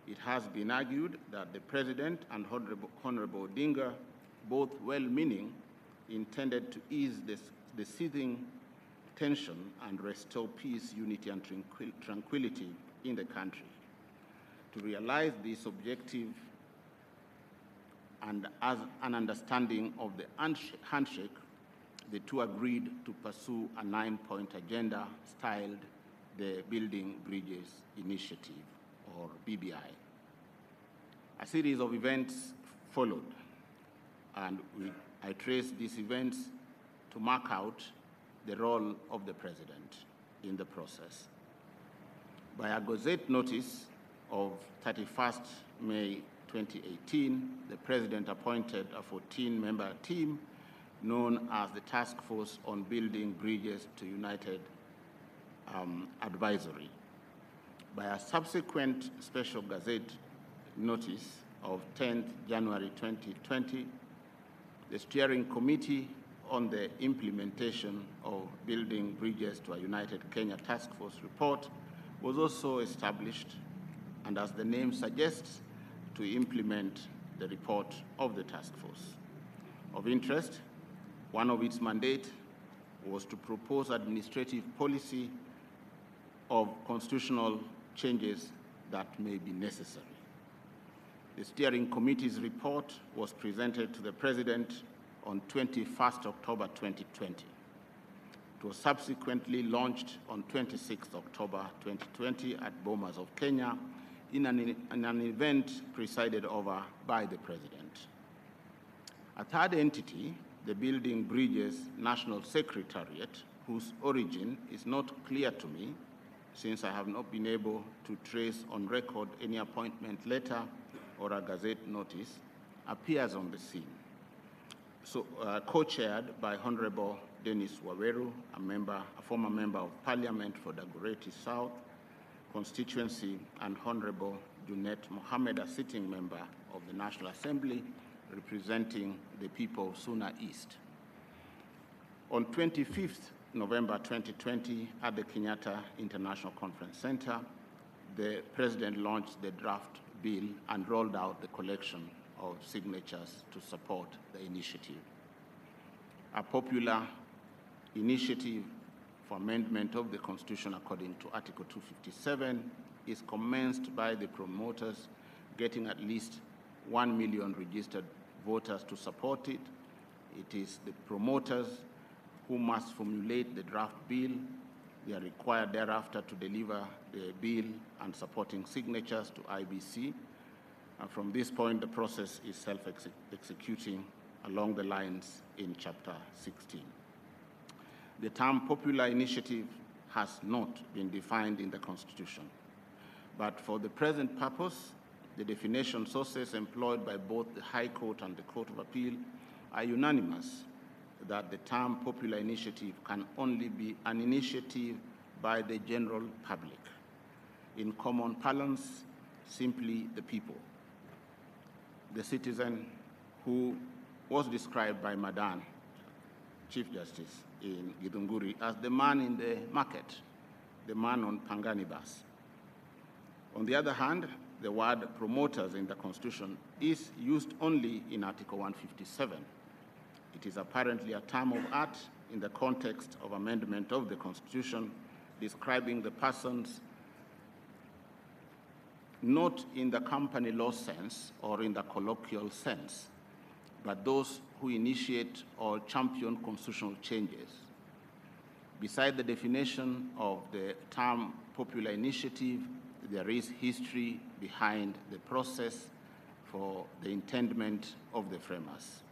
It has been argued that the President and Honorable Odinga, both well-meaning, intended to ease the seething tension and restore peace, unity, and tranquility in the country. To realize this objective and as an understanding of the handshake, the two agreed to pursue a 9-point agenda styled the Building Bridges Initiative, or BBI. A series of events followed, and I traced these events to mark out the role of the President in the process. By a gazette notice of 31st May 2018, the President appointed a 14-member team known as the Task Force on Building Bridges to United Advisory. By a subsequent special gazette notice of 10th January 2020, the Steering Committee on the Implementation of Building Bridges to a United Kenya Task Force report was also established, and as the name suggests, to implement the report of the task force. Of interest, one of its mandate was to propose administrative policy of constitutional changes that may be necessary. The Steering Committee's report was presented to the President on 21st October 2020. It was subsequently launched on 26th October 2020 at Bomas of Kenya in an event presided over by the President. A third entity, the Building Bridges National Secretariat, whose origin is not clear to me, since I have not been able to trace on record any appointment letter or a gazette notice, appears on the scene. So, co-chaired by Honorable Dennis Waweru, a former member of Parliament for Dagoretti South constituency, and Honorable Junet Mohammed, a sitting member of the National Assembly representing the people of Suna East. On 25th November 2020, at the Kenyatta International Conference Center, the President launched the draft bill and rolled out the collection of signatures to support the initiative. A popular initiative for amendment of the Constitution according to Article 257 is commenced by the promoters getting at least 1 million registered voters to support it. It is the promoters who must formulate the draft bill. They are required thereafter to deliver the bill and supporting signatures to IBC. And from this point, the process is self-executing along the lines in Chapter 16. The term popular initiative has not been defined in the Constitution, but for the present purpose, the definition sources employed by both the High Court and the Court of Appeal are unanimous that the term popular initiative can only be an initiative by the general public. In common parlance, simply the people. The citizen who was described by Madan, Chief Justice in Githunguri, as the man in the market, the man on Pangani bus. On the other hand, the word promoters in the Constitution is used only in Article 157. It is apparently a term of art in the context of amendment of the Constitution, describing the persons not in the company law sense or in the colloquial sense, but those who initiate or champion constitutional changes. Beside the definition of the term popular initiative, there is history behind the process for the intendment of the framers.